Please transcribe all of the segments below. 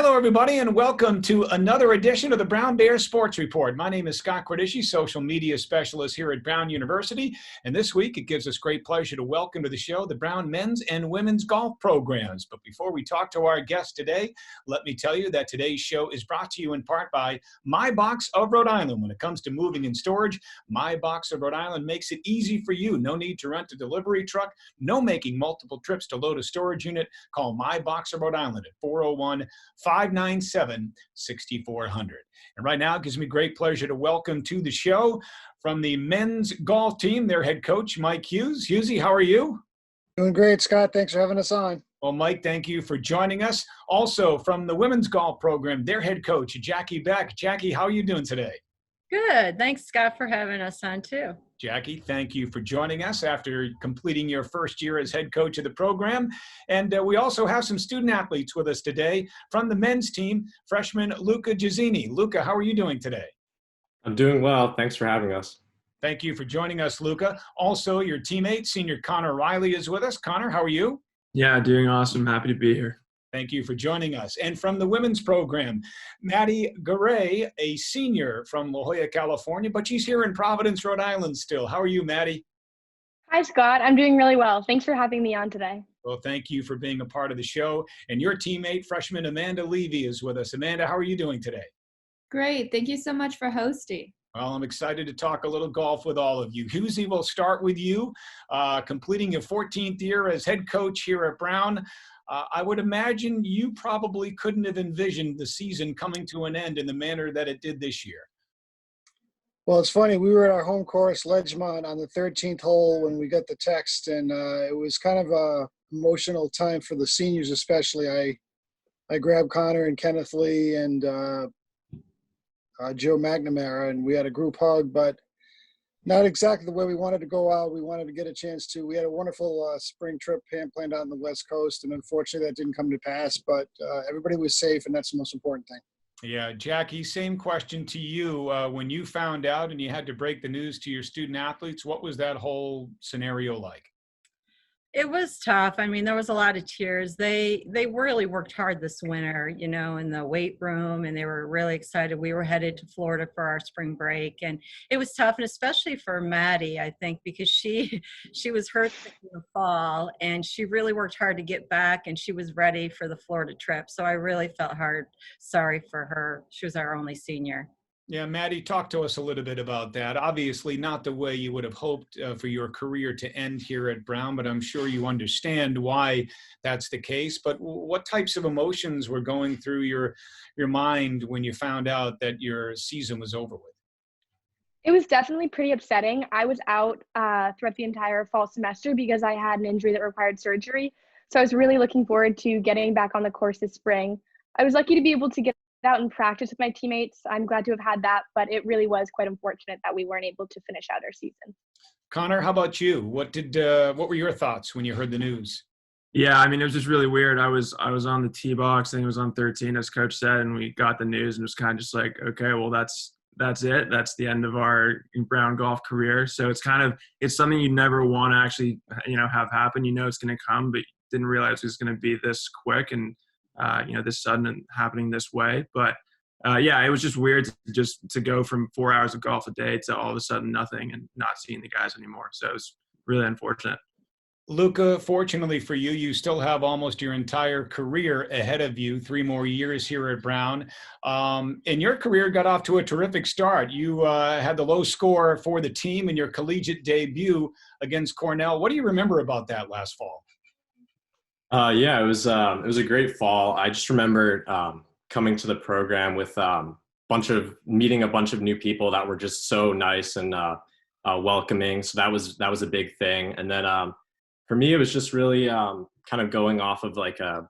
Hello, everybody, and welcome to another edition of the Brown Bear Sports Report. My name is Scott Cordischi, social media specialist here at Brown University. And this week, it gives us great pleasure to welcome to the show the Brown men's and women's golf programs. But before we talk to our guest today, let me tell you that today's show is brought to you in part by My Box of Rhode Island. When it comes to moving and storage, My Box of Rhode Island makes it easy for you. No need to rent a delivery truck, no making multiple trips to load a storage unit. Call My Box of Rhode Island at 401-597-6400. And right now, it gives me great pleasure to welcome to the show from the men's golf team, their head coach, Mike Hughes. Hughesy, how are you? Doing great, Scott. Thanks for having us on. Well, Mike, thank you for joining us. Also, from the women's golf program, their head coach, Jackie Beck. Jackie, how are you doing today? Good. Thanks, Scott, for having us on, too. Jackie, thank you for joining us after completing your first year as head coach of the program. And we also have some student athletes with us today from the men's team, freshman Luca Gizzini. Luca, how are you doing today? I'm doing well. Thanks for having us. Thank you for joining us, Luca. Also, your teammate, senior Connor Riley, is with us. Connor, how are you? Yeah, doing awesome. Happy to be here. Thank you for joining us. And from the women's program, Maddie Garay, a senior from La Jolla, California, but she's here in Providence, Rhode Island still. How are you, Maddie? Hi, Scott. I'm doing really well. Thanks for having me on today. Well, thank you for being a part of the show. And your teammate, freshman Amanda Levy, is with us. Amanda, how are you doing today? Great. Thank you so much for hosting. Well, I'm excited to talk a little golf with all of you. Hughesy, we'll start with you. Completing your 14th year as head coach here at Brown. I would imagine you probably couldn't have envisioned the season coming to an end in the manner that it did this year. Well, it's funny. We were at our home course, Ledgemont, on the 13th hole when we got the text, and it was kind of a emotional time for the seniors especially. I grabbed Connor and Kenneth Lee and Joe McNamara, and we had a group hug, but not exactly the way we wanted to go out. We wanted to get a chance to. We had a wonderful spring trip planned out on the West Coast, and unfortunately that didn't come to pass, but everybody was safe, and that's the most important thing. Yeah, Jackie, same question to you. When you found out and you had to break the news to your student athletes, what was that whole scenario like? It was tough. I mean, there was a lot of tears. They really worked hard this winter, you know, in the weight room, and they were really excited. We were headed to Florida for our spring break, and it was tough, and especially for Maddie, I think, because she was hurt in the fall, and she really worked hard to get back, and she was ready for the Florida trip. So I really felt sorry for her. She was our only senior. Yeah, Maddie, talk to us a little bit about that. Obviously, not the way you would have hoped for your career to end here at Brown, but I'm sure you understand why that's the case. But what types of emotions were going through your mind when you found out that your season was over with? It was definitely pretty upsetting. I was out throughout the entire fall semester because I had an injury that required surgery. So I was really looking forward to getting back on the course this spring. I was lucky to be able to get out and practice with my teammates. I'm glad to have had that, but it really was quite unfortunate that we weren't able to finish out our season. Connor, how about you? What were your thoughts when you heard the news? Yeah, I mean, it was just really weird. I was on the tee box. I think it was on 13, as Coach said, and we got the news and it was kind of just like, okay, well, that's it. That's the end of our Brown golf career. So it's something you never want to actually, have happen. You know it's going to come, but didn't realize it was going to be this quick and this sudden and happening this way. But it was just weird to go from 4 hours of golf a day to all of a sudden nothing and not seeing the guys anymore. So it was really unfortunate. Luca, fortunately for you, you still have almost your entire career ahead of you, 3 more years here at Brown. And your career got off to a terrific start. You had the low score for the team in your collegiate debut against Cornell. What do you remember about that last fall? It was a great fall. I just remember coming to the program with meeting a bunch of new people that were just so nice and welcoming. So that was a big thing. And then for me, it was just really kind of going off of the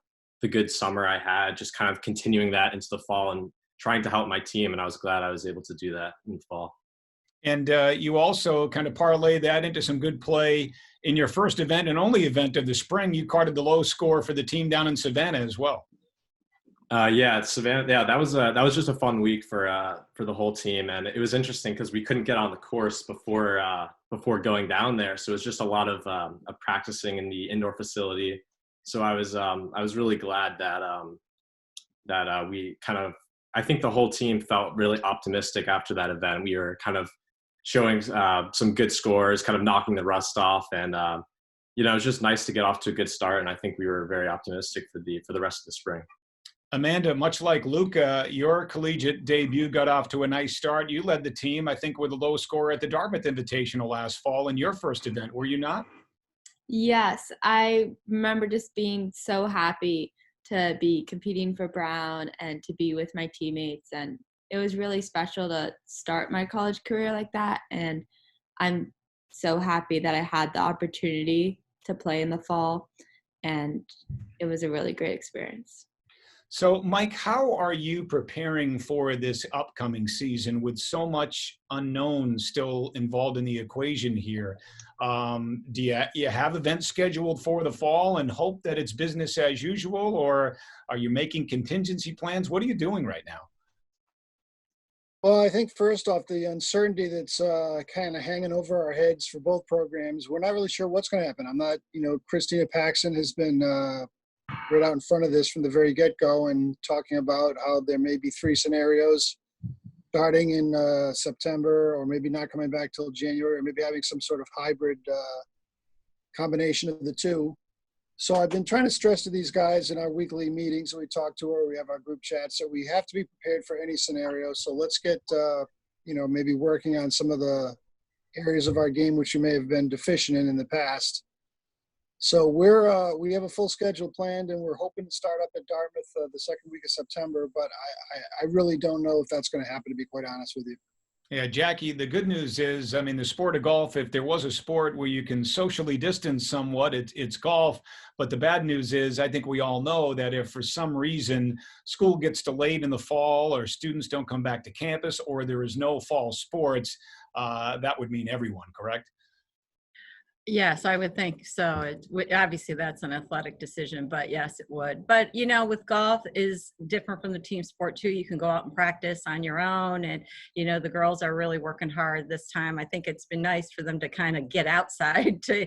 good summer I had, just kind of continuing that into the fall and trying to help my team. And I was glad I was able to do that in the fall. And you also kind of parlay that into some good play in your first event and only event of the spring. You carded the low score for the team down in Savannah as well. Savannah. Yeah, that was just a fun week for the whole team, and it was interesting because we couldn't get on the course before going down there. So it was just a lot of practicing in the indoor facility. So I was really glad that we kind of, I think the whole team felt really optimistic after that event. We were kind of showing some good scores, kind of knocking the rust off, and it was just nice to get off to a good start. And I think we were very optimistic for the rest of the spring. Amanda, much like Luca, your collegiate debut got off to a nice start. You led the team, I think, with a low score at the Dartmouth Invitational last fall in your first event, were you not? Yes, I remember just being so happy to be competing for Brown and to be with my teammates. And it was really special to start my college career like that. And I'm so happy that I had the opportunity to play in the fall. And it was a really great experience. So, Mike, how are you preparing for this upcoming season with so much unknown still involved in the equation here? Do you have events scheduled for the fall and hope that it's business as usual, or are you making contingency plans? What are you doing right now? Well, I think first off, the uncertainty that's kind of hanging over our heads for both programs, we're not really sure what's going to happen. I'm not, Christina Paxson has been right out in front of this from the very get-go and talking about how there may be 3 scenarios starting in September, or maybe not coming back till January, or maybe having some sort of hybrid combination of the two. So I've been trying to stress to these guys in our weekly meetings that we talk to, or we have our group chats, that we have to be prepared for any scenario. So let's get, maybe working on some of the areas of our game which we may have been deficient in the past. So we have a full schedule planned, and we're hoping to start up at Dartmouth the second week of September. But I really don't know if that's going to happen, to be quite honest with you. Yeah, Jackie, the good news is, I mean, the sport of golf, if there was a sport where you can socially distance somewhat, it's golf. But the bad news is, I think we all know that if for some reason school gets delayed in the fall, or students don't come back to campus, or there is no fall sports, that would mean everyone, correct? Yes, I would think so. Obviously, that's an athletic decision, but yes, it would. But, with golf is different from the team sport, too. You can go out and practice on your own. And, the girls are really working hard this time. I think it's been nice for them to kind of get outside to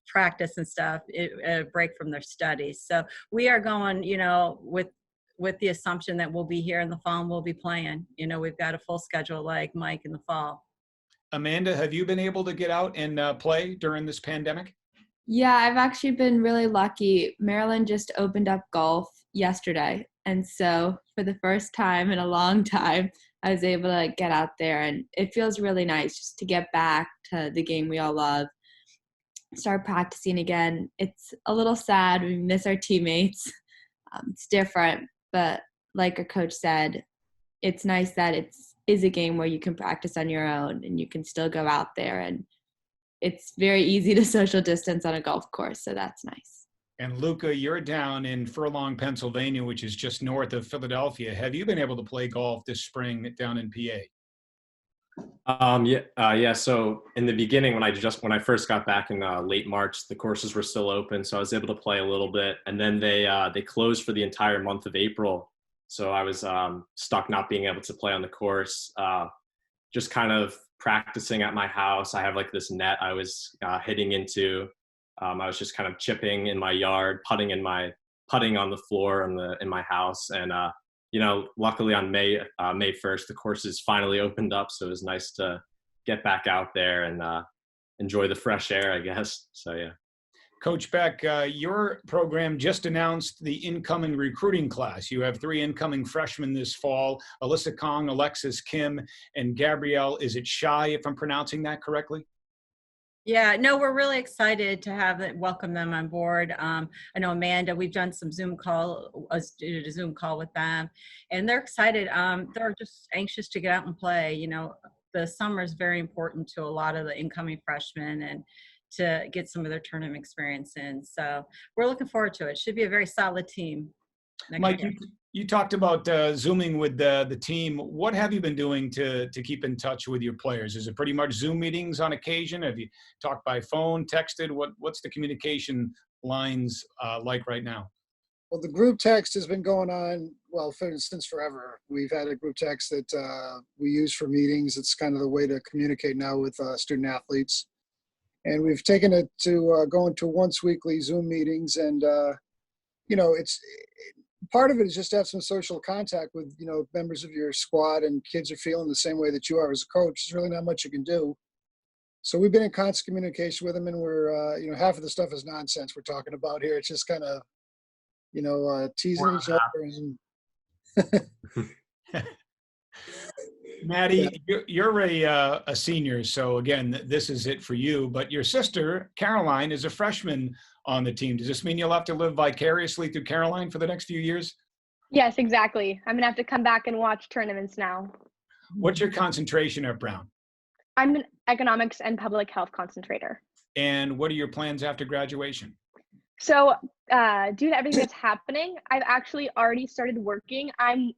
practice and stuff, a break from their studies. So we are going, with the assumption that we'll be here in the fall and we'll be playing. We've got a full schedule like Mike in the fall. Amanda, have you been able to get out and play during this pandemic? Yeah, I've actually been really lucky. Maryland just opened up golf yesterday. And so for the first time in a long time, I was able to get out there, and it feels really nice just to get back to the game we all love, start practicing again. It's a little sad. We miss our teammates. It's different, but like our coach said, it's nice that it is a game where you can practice on your own and you can still go out there, and it's very easy to social distance on a golf course. So that's nice. And Luca, you're down in Furlong, Pennsylvania, which is just north of Philadelphia. Have you been able to play golf this spring down in PA? Yeah. So in the beginning, when I first got back in late March, the courses were still open, so I was able to play a little bit. And then they closed for the entire month of April. So I was stuck not being able to play on the course, just kind of practicing at my house. I have this net I was hitting into. I was just kind of chipping in my yard, putting on the floor in my house. And, luckily on May 1st, the courses finally opened up. So it was nice to get back out there and enjoy the fresh air, I guess. So, yeah. Coach Beck, your program just announced the incoming recruiting class. You have 3 incoming freshmen this fall: Alyssa Kong, Alexis Kim, and Gabrielle, is it Shy, if I'm pronouncing that correctly? Yeah, no, we're really excited to welcome them on board. I know Amanda, we've done some Zoom call with them, and they're excited. They're just anxious to get out and play. The summer is very important to a lot of the incoming freshmen, and to get some of their tournament experience in. So we're looking forward to it. Should be a very solid team. Mike, you talked about Zooming with the team. What have you been doing to keep in touch with your players? Is it pretty much Zoom meetings on occasion? Have you talked by phone, texted? What's the communication lines like right now? Well, the group text has been going on, since forever. We've had a group text that we use for meetings. It's kind of the way to communicate now with student athletes. And we've taken it to going to once weekly Zoom meetings. And, part of it is just to have some social contact with, members of your squad, and kids are feeling the same way that you are as a coach. There's really not much you can do. So we've been in constant communication with them, and we're, half of the stuff is nonsense we're talking about here. It's just kind of, teasing each other. And Maddie, you're a senior, so again, this is it for you. But your sister, Caroline, is a freshman on the team. Does this mean you'll have to live vicariously through Caroline for the next few years? Yes, exactly. I'm going to have to come back and watch tournaments now. What's your concentration at Brown? I'm an economics and public health concentrator. And what are your plans after graduation? So due to everything that's happening, I've actually already started working. I'm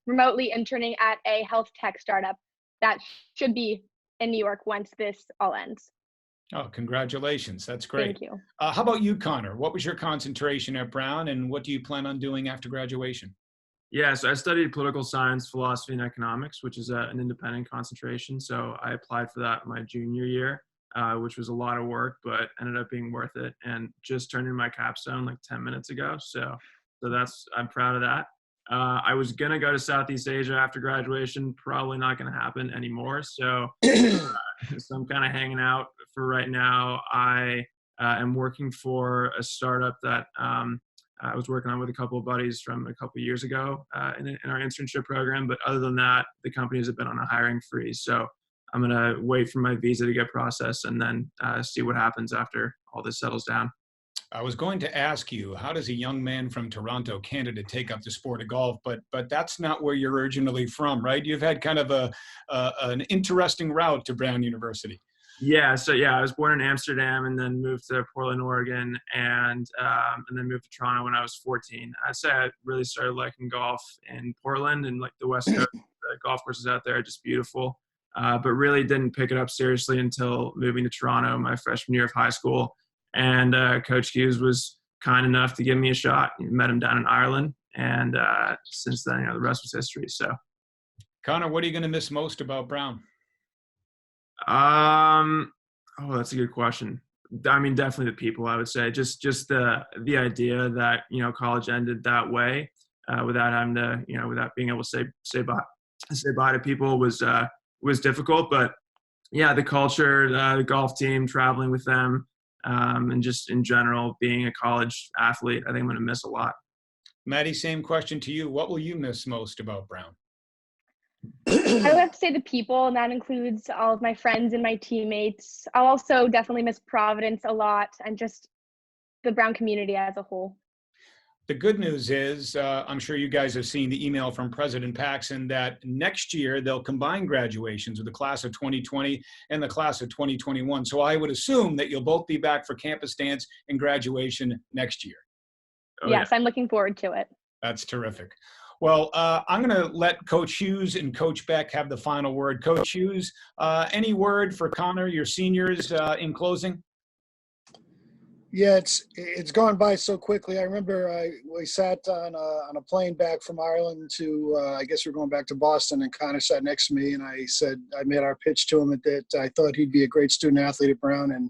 remotely interning at a health tech startup that should be in New York once this all ends. Oh, congratulations. That's great. Thank you. How about you, Connor? What was your concentration at Brown, and what do you plan on doing after graduation? Yeah, so I studied political science, philosophy, and economics, which is an independent concentration. So I applied for that my junior year, which was a lot of work, but ended up being worth it. And just turned in my capstone like 10 minutes ago. So I'm proud of that. I was going to go to Southeast Asia after graduation, probably not going to happen anymore. So, so I'm kind of hanging out for right now. I am working for a startup that I was working on with a couple of buddies from a couple of years ago in our internship program. But other than that, the companies have been on a hiring freeze. So I'm going to wait for my visa to get processed and then see what happens after all this settles down. I was going to ask you, how does a young man from Toronto, Canada, take up the sport of golf? But that's not where you're originally from, right? You've had kind of an interesting route to Brown University. Yeah, so I was born in Amsterdam and then moved to Portland, Oregon, and then moved to Toronto when I was 14. I'd say I really started liking golf in Portland and like the West Coast. The golf courses out there are just beautiful, but really didn't pick it up seriously until moving to Toronto my freshman year of high school. And Coach Hughes was kind enough to give me a shot. Met him down in Ireland, and since then, the rest was history. So, Connor, what are you going to miss most about Brown? That's a good question. I mean, definitely the people. I would say just the idea that college ended that way without having to without being able to say bye to people was difficult. But yeah, the culture, the golf team, traveling with them. And just in general, being a college athlete, I think I'm going to miss a lot. Maddie, same question to you. What will you miss most about Brown? I would have to say the people, and that includes all of my friends and my teammates. I'll also definitely miss Providence a lot and just the Brown community as a whole. The good news is, I'm sure you guys have seen the email from President Paxson that next year they'll combine graduations with the class of 2020 and the class of 2021. So I would assume that you'll both be back for campus dance and graduation next year. Oh, yes, yeah. I'm looking forward to it. That's terrific. Well, I'm going to let Coach Hughes and Coach Beck have the final word. Coach Hughes, any word for Connor, your seniors, in closing? Yeah, it's gone by so quickly. I remember we sat on a plane back from Ireland to I guess we're going back to Boston, and Connor sat next to me, and I made our pitch to him that I thought he'd be a great student athlete at Brown, and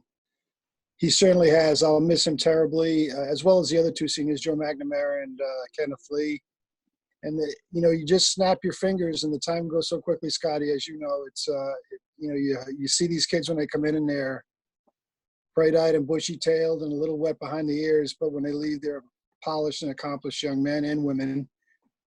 he certainly has. I'll miss him terribly, as well as the other two seniors, Joe McNamara and Kenneth Lee. And you just snap your fingers, and the time goes so quickly, Scotty. As you know, it's you see these kids when they come in and they're bright-eyed and bushy-tailed and a little wet behind the ears, but when they leave, they're polished and accomplished young men and women.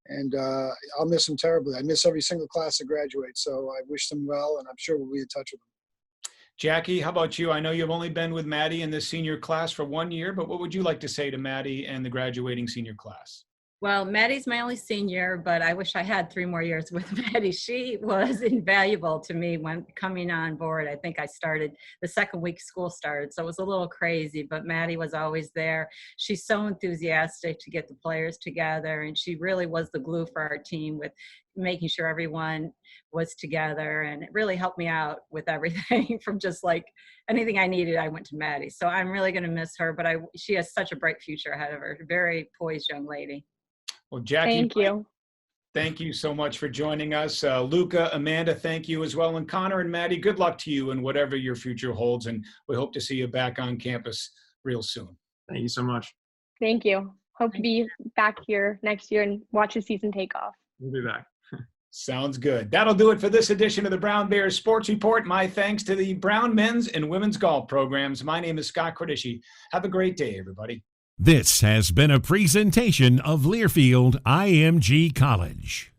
And I'll miss them terribly. I miss every single class that graduates, so I wish them well, and I'm sure we'll be in touch with them. Jackie, how about you? I know you've only been with Maddie in this senior class for 1 year, but what would you like to say to Maddie and the graduating senior class? Well, Maddie's my only senior, but I wish I had 3 more years with Maddie. She was invaluable to me when coming on board. I think I started the second week school started, so it was a little crazy, but Maddie was always there. She's so enthusiastic to get the players together, and she really was the glue for our team with making sure everyone was together, and it really helped me out with everything from just like anything I needed, I went to Maddie. So I'm really going to miss her, but she has such a bright future ahead of her. Very poised young lady. Well, Jackie, Thank you. Thank you so much for joining us. Luca, Amanda, thank you as well. And Connor and Maddie, good luck to you in whatever your future holds. And we hope to see you back on campus real soon. Thank you so much. Thank you. hope to be back here next year and watch the season take off. We'll be back. Sounds good. That'll do it for this edition of the Brown Bears Sports Report. My thanks to the Brown men's and women's golf programs. My name is Scott Cordischi. Have a great day, everybody. This has been a presentation of Learfield IMG College.